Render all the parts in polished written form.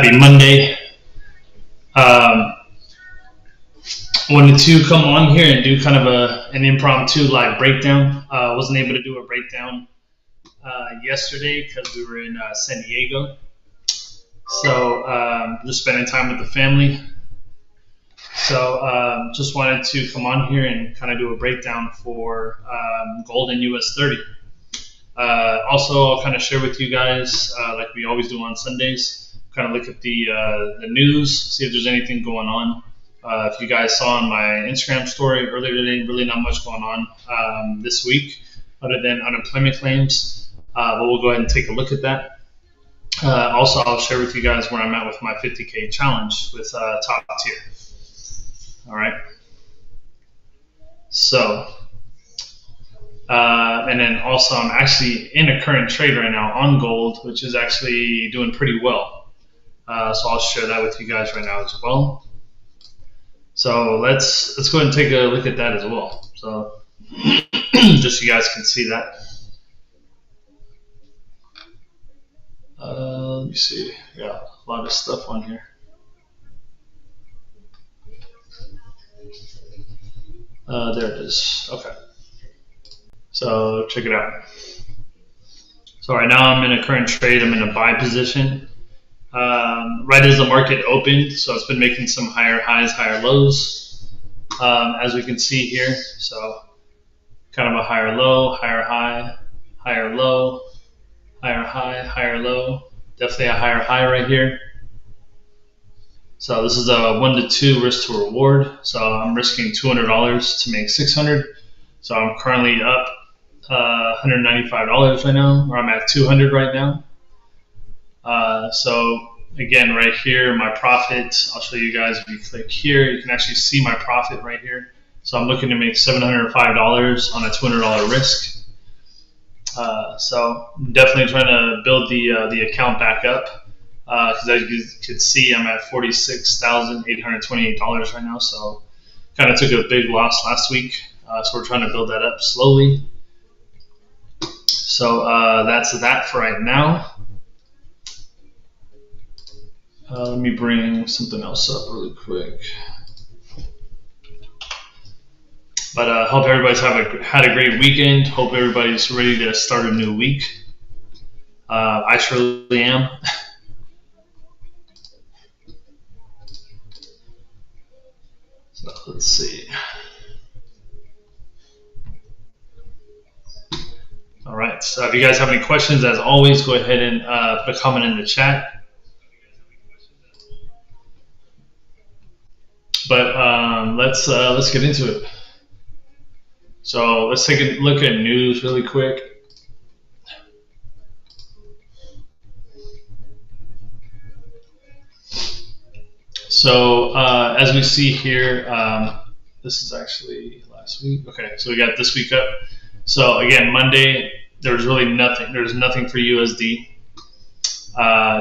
Happy Monday. Um, Wanted to come on here and do kind of an impromptu live breakdown. Wasn't able to do a breakdown yesterday because we were in San Diego. So just spending time with the family. So just wanted to come on here and kind of do a breakdown for gold and US30. Also, I'll kind of share with you guys, like we always do on Sundays, kind of look at the news, see if there's anything going on. If you guys saw on my Instagram story earlier today, really not much going on this week other than unemployment claims, but we'll go ahead and take a look at that. Also, I'll share with you guys where I'm at with my 50K challenge with top tier. All right. So, and then also I'm actually in a current trade right now on gold, which is actually doing pretty well. So I'll share that with you guys right now as well. So let's go ahead and take a look at that as well. So just so you guys can see that. Let me see. Got a lot of stuff on here. There it is. Okay. So check it out. So right now I'm in a current trade. I'm in a buy position. Right as the market opened, so it's been making some higher highs, higher lows, as we can see here. So kind of a higher low, higher high, higher low, higher high, higher low. Definitely a higher high right here. So this is a 1 to 2 risk to reward. So I'm risking $200 to make $600. So I'm currently up $195 right now, or I'm at $200 right now. So again, right here, my profit, I'll show you guys if you click here, you can actually see my profit right here. So I'm looking to make $705 on a $200 risk. So I'm definitely trying to build the account back up. Because as you can see, I'm at $46,828 right now. So kind of took a big loss last week. So we're trying to build that up slowly. So that's that for right now. Let me bring something else up really quick. But hope everybody's had a great weekend. Hope everybody's ready to start a new week. I surely am. So let's see. All right. So if you guys have any questions, as always, go ahead and put a comment in the chat. But let's get into it. So let's take a look at news really quick. So as we see here, this is actually last week. Okay, so we got this week up. So again, Monday, there's really nothing. There's nothing for USD.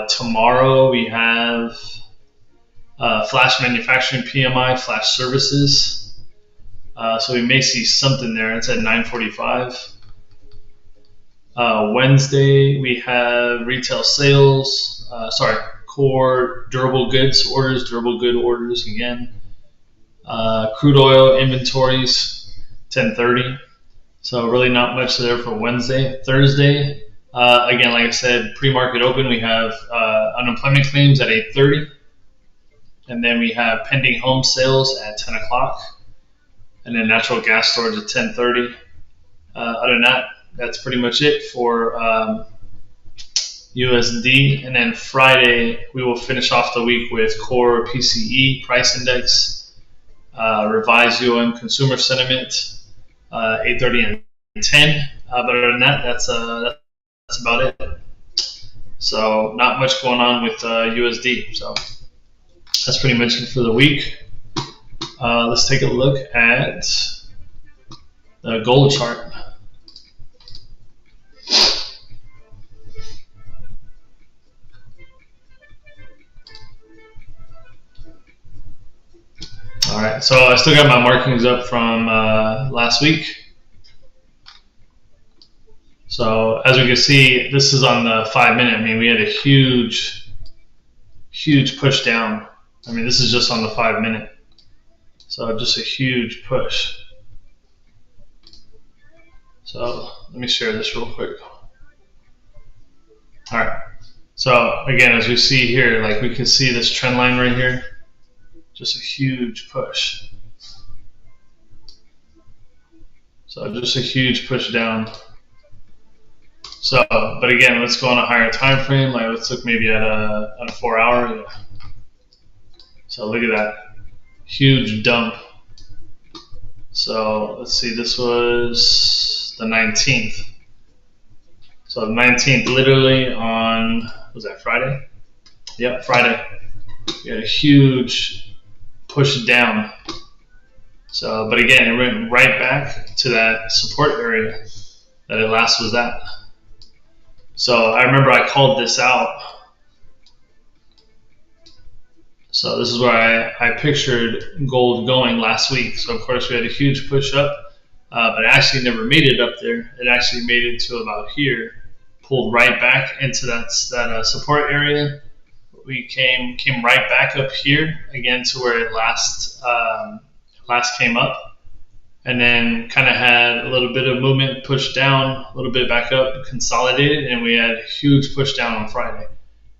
Tomorrow we have flash manufacturing PMI, flash services. So we may see something there. It's at 9:45. Wednesday we have retail sales. Core durable goods orders, durable good orders again. Crude oil inventories, 10:30. So really not much there for Wednesday. Thursday, again, like I said, pre-market open, we have unemployment claims at 8:30. And then we have pending home sales at 10 o'clock. And then natural gas storage at 10:30. Other than that, that's pretty much it for USD. And then Friday, we will finish off the week with core PCE price index, revised UM consumer sentiment, 8:30 and 10. But other than that, that's about it. So not much going on with USD. So that's pretty much it for the week. Let's take a look at the gold chart. All right, so I still got my markings up from last week. So as we can see, this is on the 5 minute. I mean, we had a huge huge push down. I mean, this is just on the 5-minute. So just a huge push. So let me share this real quick. All right. So again, as we see here, like we can see this trend line right here, just a huge push. So just a huge push down. So, but again, let's go on a higher time frame. Like let's look maybe at a 4-hour. Yeah. So look at that huge dump. So let's see, this was the 19th. So the 19th, literally on, was that Friday? Yep, Friday. We had a huge push down. So, but again, it went right back to that support area that it last was at. So I remember I called this out. So this is where I pictured gold going last week. So of course we had a huge push up, but it actually never made it up there. It actually made it to about here, pulled right back into that support area. We came right back up here again to where it last came up, and then kind of had a little bit of movement, pushed down, a little bit back up, consolidated, and we had a huge push down on Friday.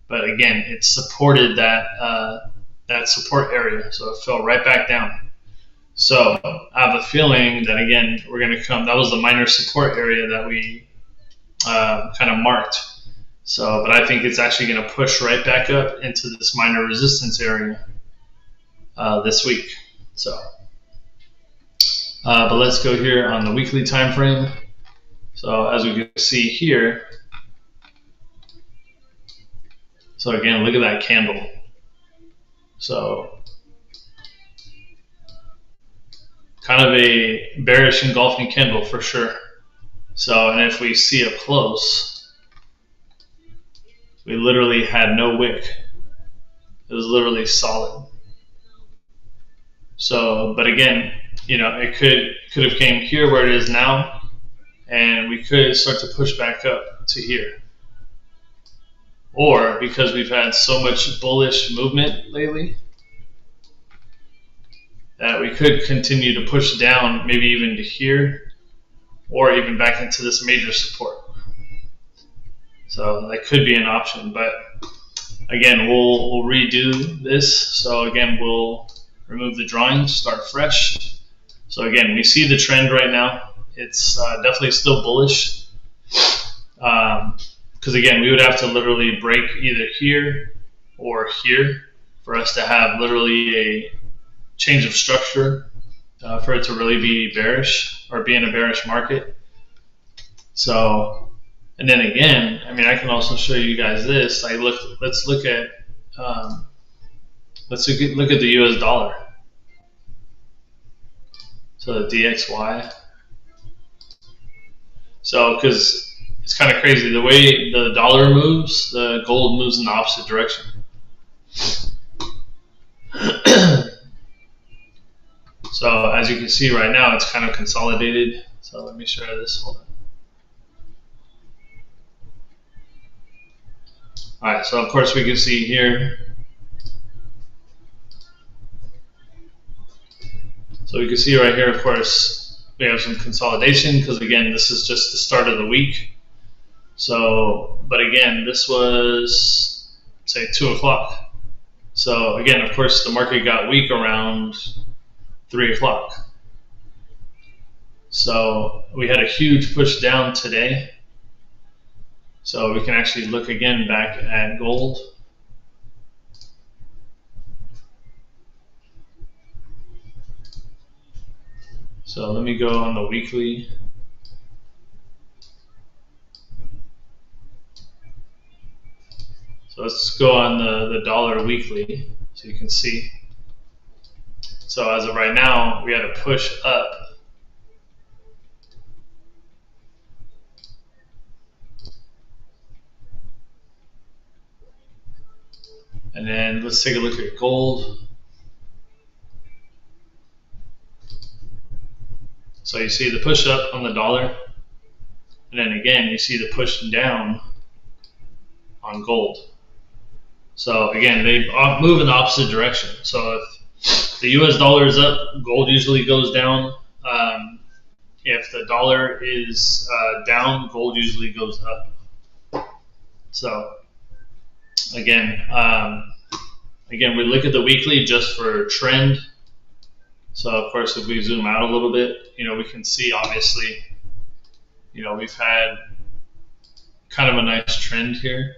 But again, it supported that support area, so it fell right back down. So I have a feeling that again we're going to come. That was the minor support area that we kind of marked. So, but I think it's actually going to push right back up into this minor resistance area this week. So, but let's go here on the weekly time frame. So as we can see here, so again, look at that candle. So kind of a bearish engulfing candle for sure. So, and if we see up close, we literally had no wick. It was literally solid. So, but again, you know, it could have came here where it is now, and we could start to push back up to here. Or because we've had so much bullish movement lately, that we could continue to push down, maybe even to here, or even back into this major support. So that could be an option, but again, we'll redo this. So again, we'll remove the drawings, start fresh. So again, we see the trend right now. It's definitely still bullish. Because again, we would have to literally break either here or here for us to have literally a change of structure for it to really be bearish or be in a bearish market. So, and then again, I mean, I can also show you guys this. Let's look at the US dollar. So the DXY. So, because it's kind of crazy the way the dollar moves, the gold moves in the opposite direction. So as you can see right now, it's kind of consolidated. So let me share this. Hold on. All right. So of course we can see here. So we can see right here, of course, we have some consolidation because again, this is just the start of the week. So, but again, this was say 2 o'clock. So again, of course, the market got weak around 3 o'clock. So we had a huge push down today. So we can actually look again back at gold. So let me go on the weekly. So let's go on the dollar weekly so you can see. So as of right now, we had a push up. And then let's take a look at gold. So you see the push up on the dollar, and then again you see the push down on gold. So again, they move in the opposite direction. So if the US dollar is up, gold usually goes down. If the dollar is down, gold usually goes up. So again, we look at the weekly just for trend. So of course, if we zoom out a little bit, we can see obviously, we've had kind of a nice trend here.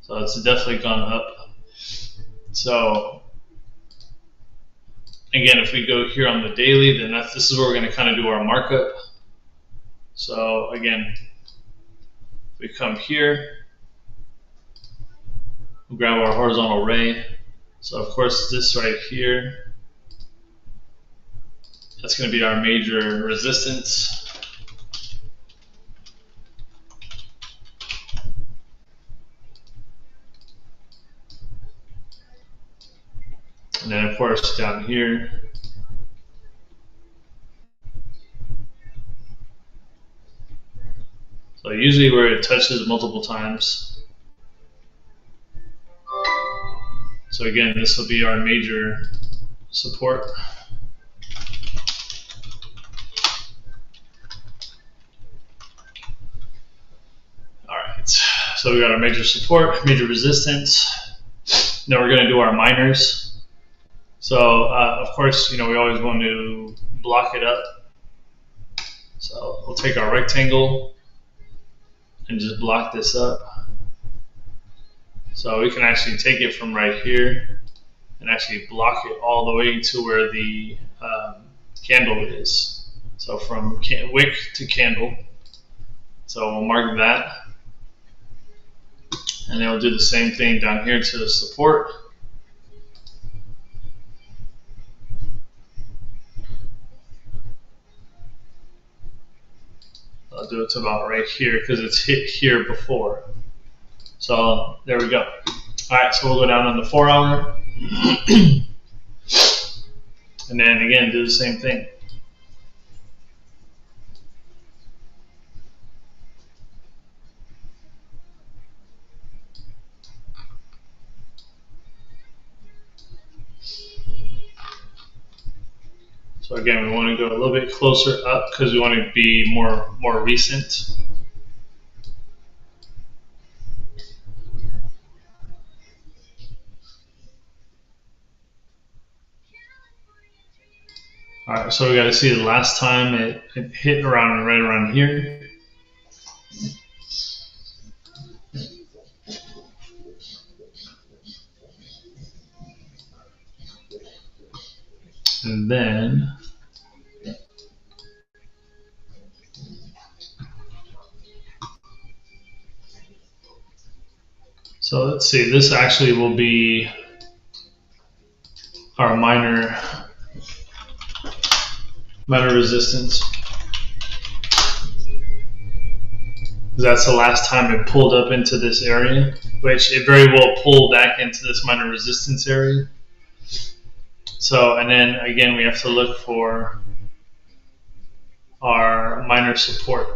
So it's definitely gone up. So again, if we go here on the daily, then this is where we're going to kind of do our markup. So again, we come here, we'll grab our horizontal ray. So of course this right here, that's going to be our major resistance. And then of course down here, so usually where it touches multiple times. So again, this will be our major support. All right, so we got our major support, major resistance. Now we're going to do our minors. So of course, we always want to block it up. So we'll take our rectangle and just block this up. So we can actually take it from right here and actually block it all the way to where the candle is. So from wick to candle. So we'll mark that. And then we'll do the same thing down here to the support. I'll do it to about right here because it's hit here before. So there we go. All right, so we'll go down on the 4 hour. And then again, do the same thing. So again, we want to go a little bit closer up because we want to be more recent. All right, so we got to see the last time it hit right around here. And then so let's see, this actually will be our minor resistance. That's the last time it pulled up into this area, which it very well pulled back into this minor resistance area. So, and then again, we have to look for our minor support.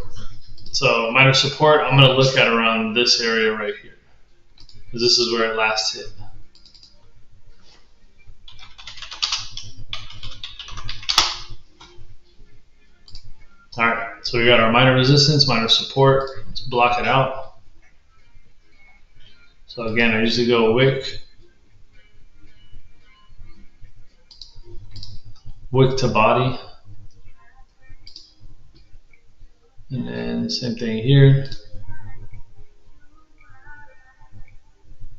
So minor support, I'm going to look at around this area right here, because this is where it last hit. All right, so we got our minor resistance, minor support. Let's block it out. So again, I usually go wick to body. And then same thing here.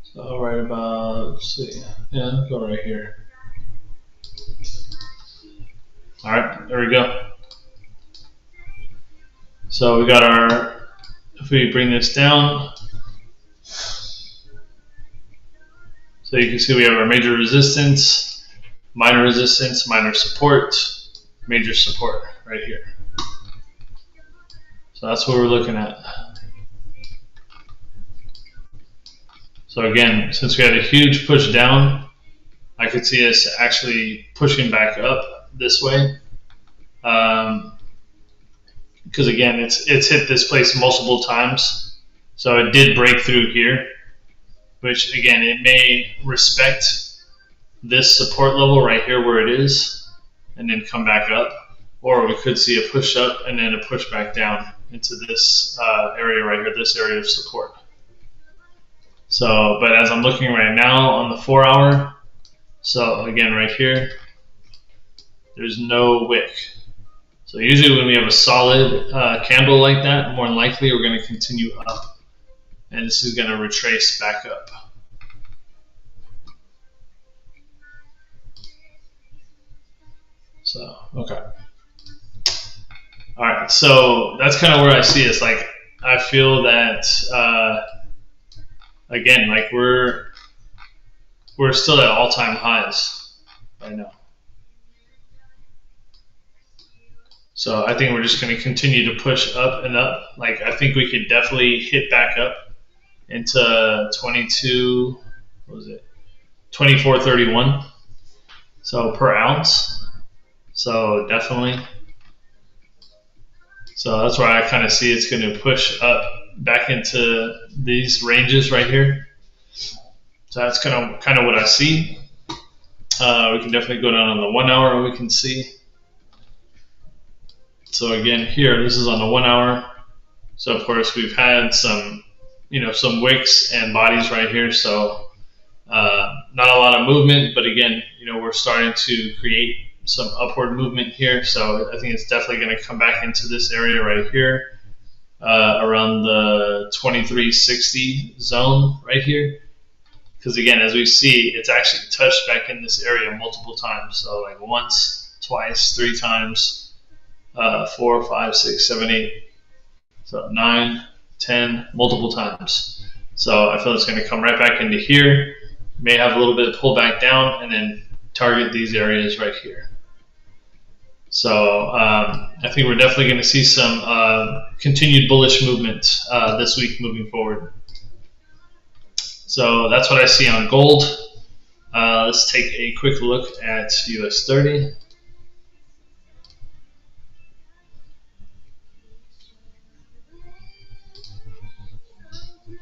So right about, let's see, yeah, go right here. All right, there we go. So we got our, if we bring this down, so you can see we have our major resistance, minor support, major support right here. So that's what we're looking at. So again, since we had a huge push down, I could see us actually pushing back up this way. Because again, it's hit this place multiple times. So it did break through here. which again, it may respect this support level right here where it is and then come back up, or we could see a push up and then a push back down into this area right here, this area of support. So, but as I'm looking right now on the 4 hour, so again right here, there's no wick. So usually when we have a solid candle like that, more than likely we're going to continue up, and this is going to retrace back up. So, okay. All right, so that's kind of where I see it. It's like I feel that again, like we're still at all-time highs right now. So I think we're just going to continue to push up and up. Like I think we could definitely hit back up into 22. What was it? 24.31. So per ounce. So definitely. So that's where I kind of see it's going to push up back into these ranges right here. So that's kind of what I see. We can definitely go down on the 1 hour. We can see. So again, here this is on the 1 hour. So of course we've had some, some wicks and bodies right here. So not a lot of movement, but again, we're starting to create some upward movement here. So I think it's definitely going to come back into this area right here, around the 2360 zone right here. Because again, as we see, it's actually touched back in this area multiple times. So like once, twice, 3 times, 4, 5, 6, 7, 8, so 9, 10, multiple times. So I feel it's going to come right back into here. May have a little bit of pull back down and then target these areas right here. So I think we're definitely going to see some continued bullish movement this week moving forward. So that's what I see on gold. Let's take a quick look at US30.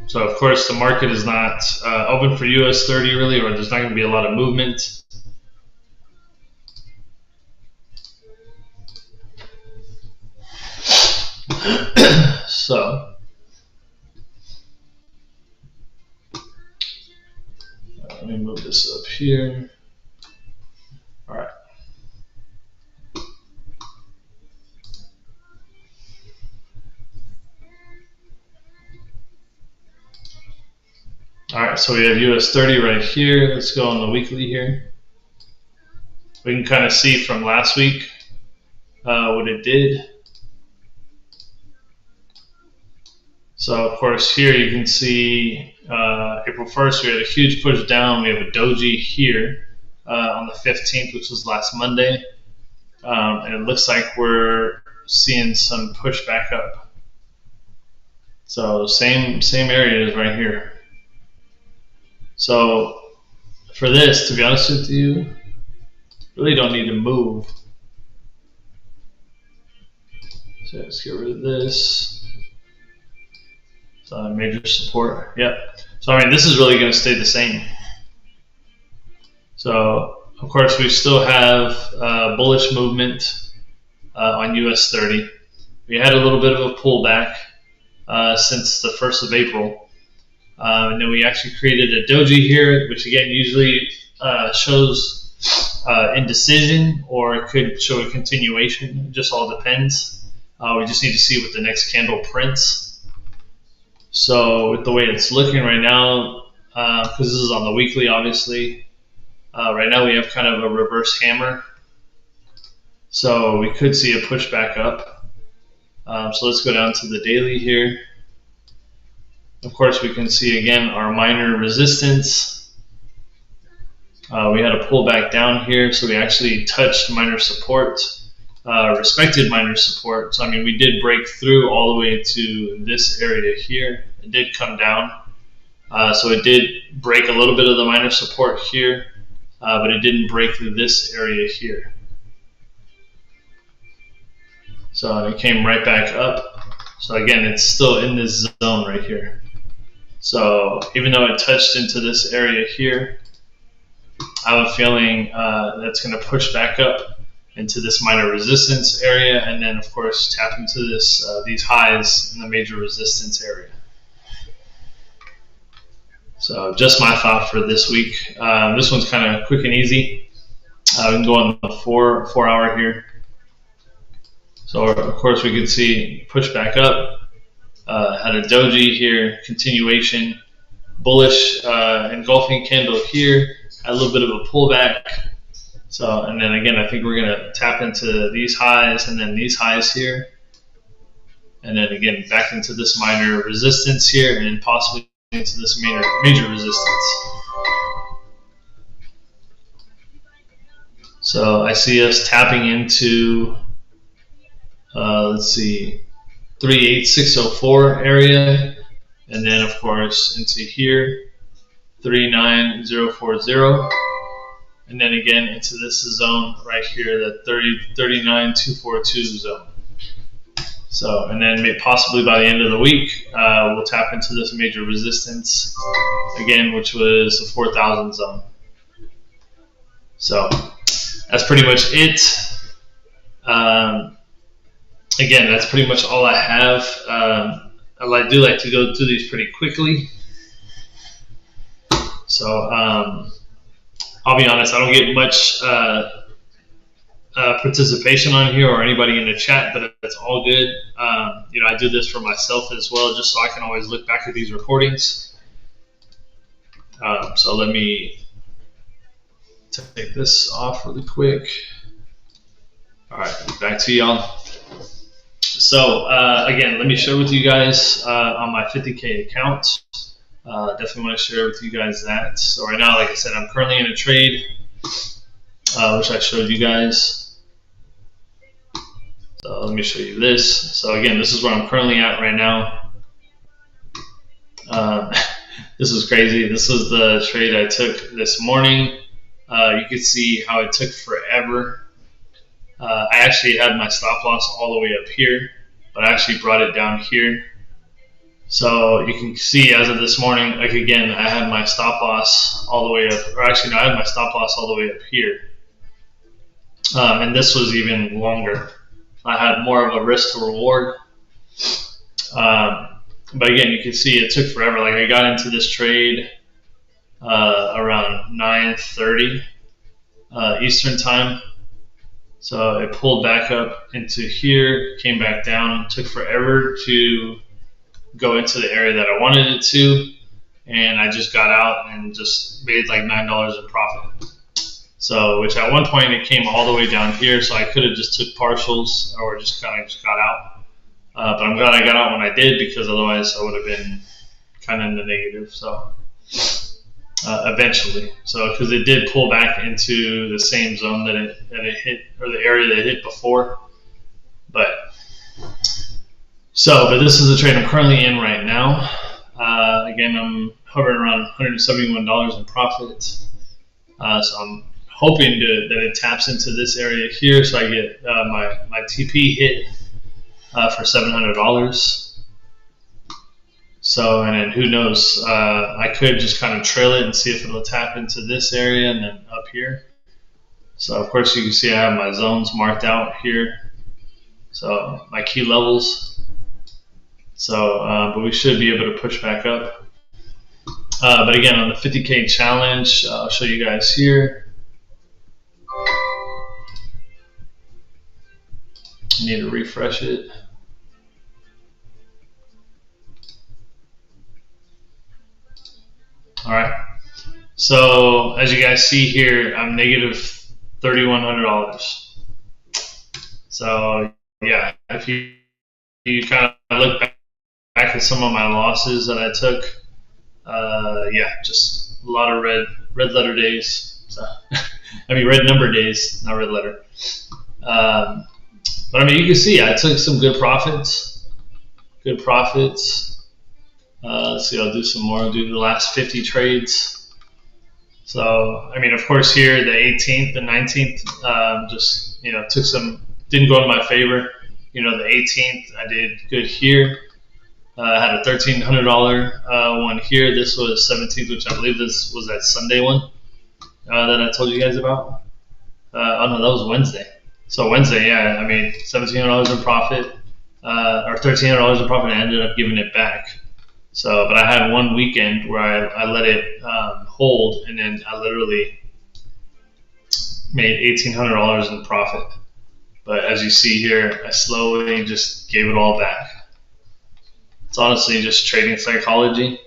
So of course the market is not open for US30 really, or there's not going to be a lot of movement. So let me move this up here. All right. All right, so we have US30 right here. Let's go on the weekly here. We can kind of see from last week what it did. So of course here you can see April 1st we had a huge push down. We have a doji here on the 15th, which was last Monday, and it looks like we're seeing some push back up. So same areas right here. So for this, to be honest with you, really don't need to move. So let's get rid of this. So major support, yep. So I mean, this is really going to stay the same. So of course we still have bullish movement on US30. We had a little bit of a pullback since the 1st of April. And then we actually created a doji here, which again usually shows indecision, or it could show a continuation. It just all depends. We just need to see what the next candle prints. So with the way it's looking right now, because this is on the weekly obviously, right now we have kind of a reverse hammer. So we could see a push back up. So let's go down to the daily here. Of course, we can see again our minor resistance. We had a pullback down here, so we actually touched minor support, respected minor support. So I mean, we did break through all the way to this area here. It did come down, so it did break a little bit of the minor support here, but it didn't break through this area here. So it came right back up. So again, it's still in this zone right here. So even though it touched into this area here, I have a feeling that's going to push back up into this minor resistance area, and then of course tap into this these highs in the major resistance area. So just my thought for this week. This one's kind of quick and easy. We can go on the four hour here. So of course we can see push back up. Had a doji here, continuation, bullish engulfing candle here. Had a little bit of a pullback. So, and then again, I think we're going to tap into these highs and then these highs here. And then again, back into this minor resistance here and then possibly into this major resistance. So I see us tapping into, let's see, 38604 area. And then, of course, into here, 39040. And then again into this zone right here, the 39242 zone. So, and then possibly by the end of the week, we'll tap into this major resistance again, which was the 4,000 zone. So that's pretty much it. Again, that's pretty much all I have. I do like to go through these pretty quickly. So, I'll be honest, I don't get much participation on here or anybody in the chat, but it's all good. You know, I do this for myself as well, just so I can always look back at these recordings. So let me take this off really quick. All right, back to y'all. So again, let me share with you guys on my 50K account. Definitely want to share with you guys that. So right now, like I said, I'm currently in a trade, which I showed you guys. So let me show you this. So again, this is where I'm currently at right now. This is crazy. This was the trade I took this morning. You can see how it took forever. I actually had my stop loss all the way up here, but I actually brought it down here. So you can see as of this morning, like again, I had my stop loss all the way up, or actually no, I had my stop loss all the way up here. And this was even longer. I had more of a risk to reward. But again, you can see it took forever. Like I got into this trade around 9:30 Eastern time. So it pulled back up into here, came back down, took forever to go into the area that I wanted it to, and I just got out and just made like $9 in profit. So, which at one point it came all the way down here, so I could have just took partials or just kind of got out. But I'm glad I got out when I did, because otherwise I would have been kind of in the negative. So eventually, so because it did pull back into the same zone that it hit, or the area that it hit before, but. So, but this is the trade I'm currently in right now. Again, I'm hovering around $171 in profit. So I'm hoping that it taps into this area here, so I get my TP hit for $700. So, and then who knows? I could just kind of trail it and see if it'll tap into this area and then up here. So, of course, you can see I have my zones marked out here. So, my key levels. So, but we should be able to push back up. But again, on the 50K challenge, I'll show you guys here. I need to refresh it. All right. So, as you guys see here, I'm negative $3,100. So, yeah, if you kind of look back at some of my losses that I took, yeah, just a lot of red letter days. So, I mean, red number days, not red letter. But I mean, you can see I took some good profits. Good profits. Let's see, I'll do some more. I'll do the last 50 trades. So, I mean, of course, here the 18th, the 19th, just didn't go in my favor. The 18th I did good here. I had a $1,300 one here. This was 17th, which I believe this was that Sunday one that I told you guys about. Oh no, that was Wednesday. So Wednesday, yeah, I made $1,700 in profit, or $1,300 in profit, and I ended up giving it back. So, but I had one weekend where I let it hold, and then I literally made $1,800 in profit. But as you see here, I slowly just gave it all back. It's honestly just trading psychology.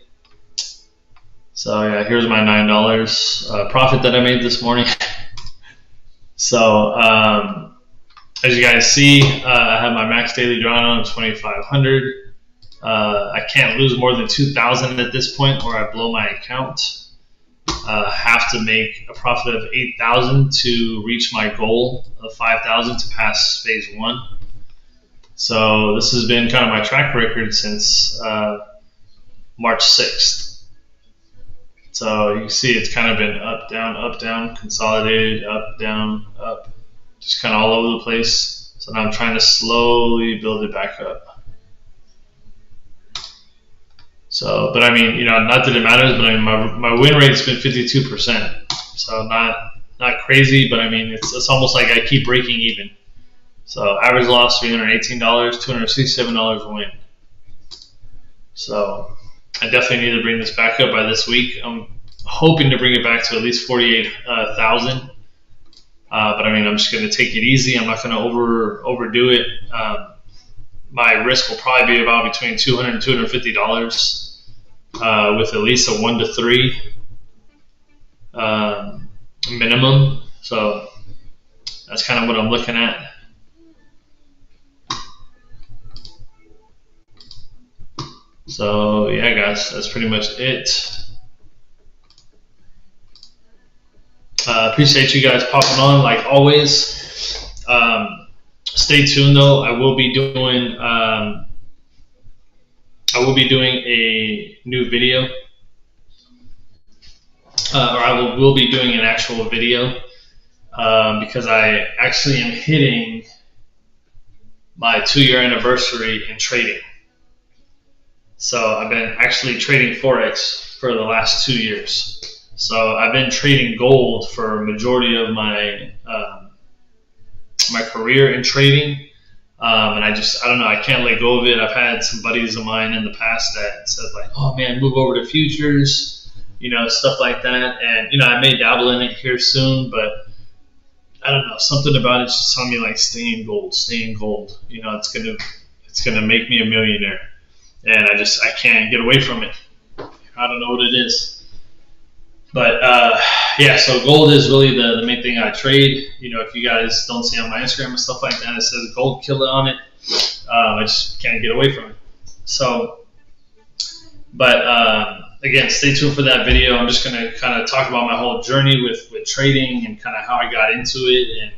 So yeah, here's my $9 profit that I made this morning. So as you guys see, I have my max daily drawdown of 2,500. I can't lose more than 2,000 at this point, or I blow my account. Have to make a profit of 8,000 to reach my goal of 5,000 to pass phase 1. So this has been kind of my track record since March 6th. So you can see it's kind of been up, down, consolidated, up, down, up, just kind of all over the place. So now I'm trying to slowly build it back up. So, but I mean, you know, not that it matters, but I mean, my win rate's been 52%. So not crazy, but I mean, it's almost like I keep breaking even. So average loss $318, $267 win. So I definitely need to bring this back up by this week. I'm hoping to bring it back to at least 48,000. But I mean, I'm just going to take it easy. I'm not going to overdo it. My risk will probably be about between $200 and $250 with at least a 1 to 3 minimum. So that's kind of what I'm looking at. So yeah, guys, that's pretty much it. Appreciate you guys popping on like always. Stay tuned though. I will be doing a new video, or I will be doing an actual video because I actually am hitting my 2-year anniversary in trading. So I've been actually trading Forex for the last 2 years. So I've been trading gold for a majority of my my career in trading, and I don't know, I can't let go of it. I've had some buddies of mine in the past that said like, oh man, move over to futures, you know, stuff like that. And you know, I may dabble in it here soon, but I don't know, something about it's just telling me like, stay in gold. You know, it's gonna make me a millionaire. And I can't get away from it. I don't know what it is. But yeah, so gold is really the main thing I trade. You know, if you guys don't see on my Instagram and stuff like that, it says gold killer on it. I just can't get away from it. So, but again, stay tuned for that video. I'm just going to kind of talk about my whole journey with trading and kind of how I got into it, and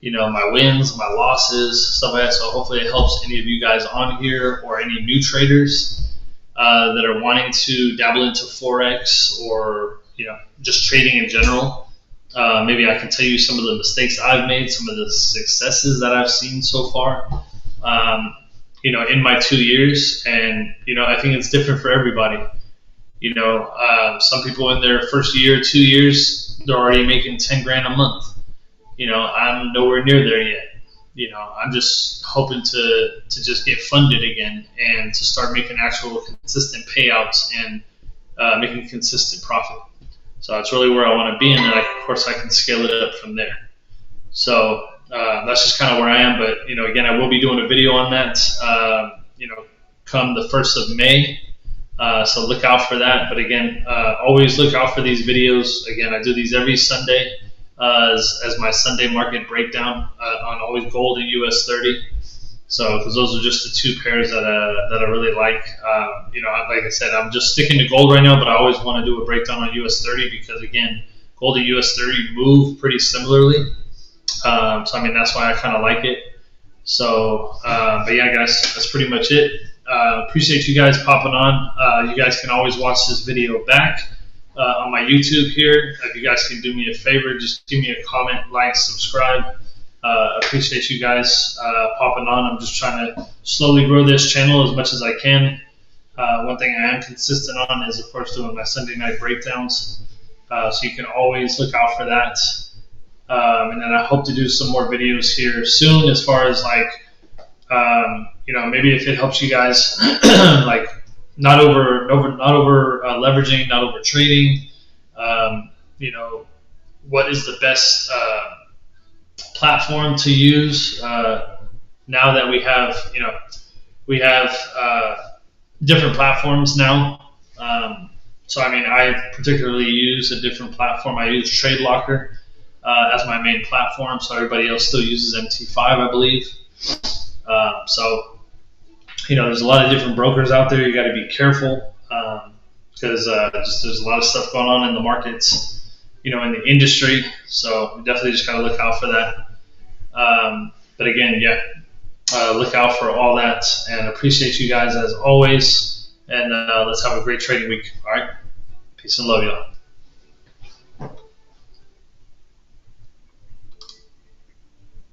you know, my wins, my losses, stuff like that. So hopefully it helps any of you guys on here or any new traders that are wanting to dabble into Forex or, you know, just trading in general. Maybe I can tell you some of the mistakes I've made, some of the successes that I've seen so far, you know, in my 2 years. And, you know, I think it's different for everybody. You know, some people in their first year, 2 years, they're already making 10 grand a month. You know, I'm nowhere near there yet. You know, I'm just hoping to just get funded again and to start making actual consistent payouts and making consistent profit. So that's really where I want to be, and then of course I can scale it up from there. So that's just kind of where I am. But you know, again, I will be doing a video on that. You know, come the 1st of May. So look out for that. But again, always look out for these videos. Again, I do these every Sunday. As my Sunday market breakdown on always gold and US30. So, because those are just the 2 pairs that I really like. You know, like I said, I'm just sticking to gold right now, but I always want to do a breakdown on US30 because, again, gold and US30 move pretty similarly. So, I mean, that's why I kind of like it. So, but yeah, guys, that's pretty much it. Appreciate you guys popping on. You guys can always watch this video back. On my YouTube here. If you guys can do me a favor, just give me a comment, like, subscribe. Appreciate you guys popping on. I'm just trying to slowly grow this channel as much as I can. One thing I am consistent on is, of course, doing my Sunday night breakdowns. So you can always look out for that. And then I hope to do some more videos here soon, as far as like, maybe if it helps you guys, like not over leveraging, not over trading. What is the best platform to use now that we have different platforms now. So I particularly use a different platform. I use TradeLocker as my main platform. So everybody else still uses MT5, I believe. There's a lot of different brokers out there. You got to be careful because there's a lot of stuff going on in the markets, in the industry. So we definitely just got to look out for that. But again, look out for all that, and appreciate you guys as always. And let's have a great trading week. All right, peace and love, y'all.